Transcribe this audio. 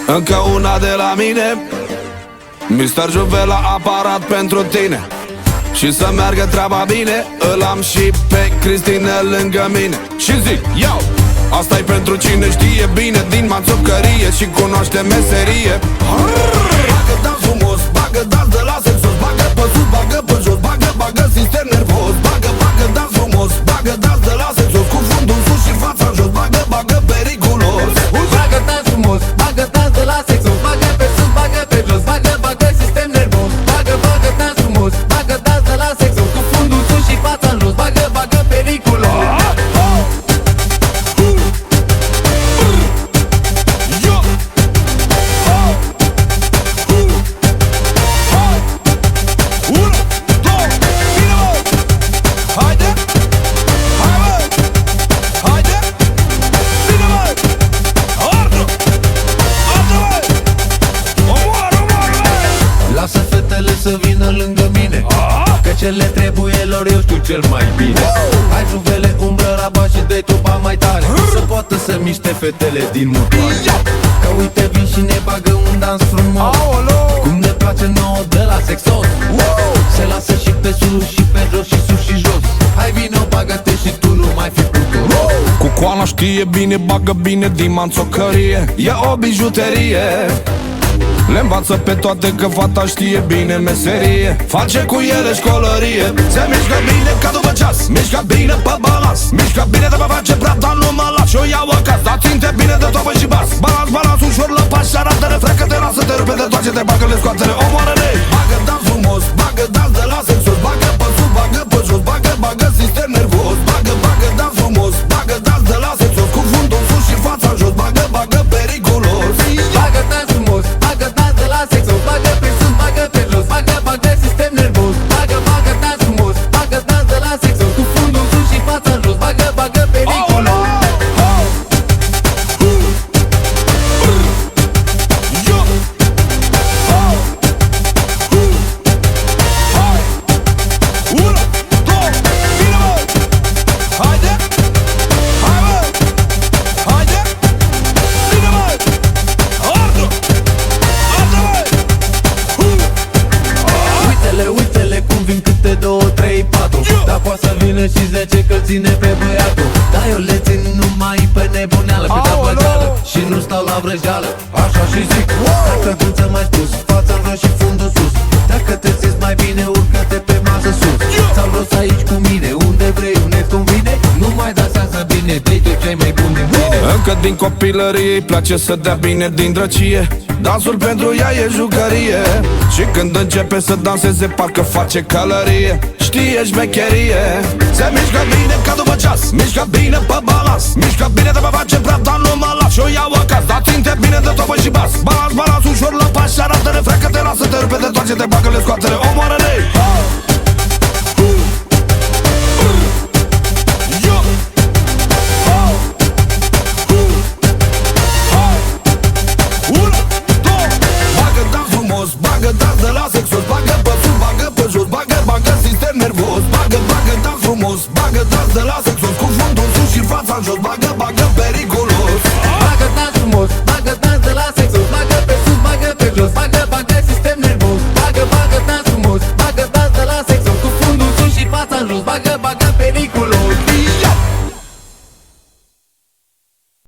Încă una de la mine, Mr. Juvela, aparat pentru tine. Și să meargă treaba bine, îl am și pe Cristina lângă mine. Și zic, iau, asta-i pentru cine știe bine din manțocărie și cunoaște meserie. Bagă dans frumos, bagă dans de la sexos, bagă pe sus, bagă pe jos, bagă sistem nervos. Bagă dans frumos, bagă dans de la sexos, cu fundul sus și fața jos, bagă periculos. Bagă dans frumos, bagă dans de la sexos, bagă pe sus, bagă pe jos, bagă sistem nervos. Bagă dans frumos, bagă dans de la sexos, cu fundul sus și fața jos, bagă periculos. Lasă fetele să vină lângă mine, că ce le trebuie lor eu știu cel mai bine. Hai Juvele, umbră rabat și dă-i topa mai tare, să poată să miște fetele din motoare. Că uite vin și ne bagă un dans frumos, cum ne place nouă de la sexos. Se lasă și pe sus și pe jos și sus și jos. Hai vino, bagă-te și tu, nu mai fi puturos. Cu coana știe bine, bagă bine din manțocărie. E o bijuterie, le învață pe toate că fata știe bine meserie. Face cu ele școlărie. Se mișcă bine ca după ceas, mișcă bine pe balans, mișcă bine de pe face prea, dar nu mă las. Și o iau acasă, dar ținte bine de topă și bas. Balans ușor la pas și arată-le, frecă, te lasă, te rupe de toate, te bagă-le, scoate-le, omoară-le. Bagă dans frumos, bagă dans de la sexos, bagă pe sus, bagă pe jos, bagă sistem nervos. Bagă dans frumos, bagă dans de la sexos, cu fundul sus și fața jos, bagă periculos. Bagă dans frumos, bagă dans de la sexos, bagă pe sus, bagă pe jos, bagă sistem nervos. Bagă dans frumos, bagă dans de la sexos, cu fundul sus și fața jos, bagă periculos. Uite-le cum vin câte 2, 3, 4. Dar poate să vină și 10 că ține pe băiatul. Dar eu le țin numai pe nebuneală, pe tapăgeală, și nu stau la vrăjeală. Așa și zic, dacă duță mai spus, fața în jos și fundul sus. Dacă te simți mai bine, urcă-te pe masă sus. Sau rost aici cu mine, unde vrei, unde-ți convine. Nu mai dansează bine, dă-i tu cei mai buni din mine. Încă din copilărie îi place să dea bine din drăcie. Dansul pentru ea e jucărie, și când începe să danseze parcă face călărie. Știe șmecherie. Se mișcă bine ca după ceas, mișcă bine pe balans, mișcă bine de pe face prea, dar nu mă las. Și o iau acasă, dar ținte bine de topă și bas. Balans ușor la pas și arată-le, frecă, te lasă, te rupe de toate, te bagă-le, scoate-le, omoară-le. Bagă dans de la sexos, bagă pe sus, bagă pe jos, bagă sistem nervos. Bagă dans frumos, bagă dans de la sexos, cu fundul sus și fața în jos, bagă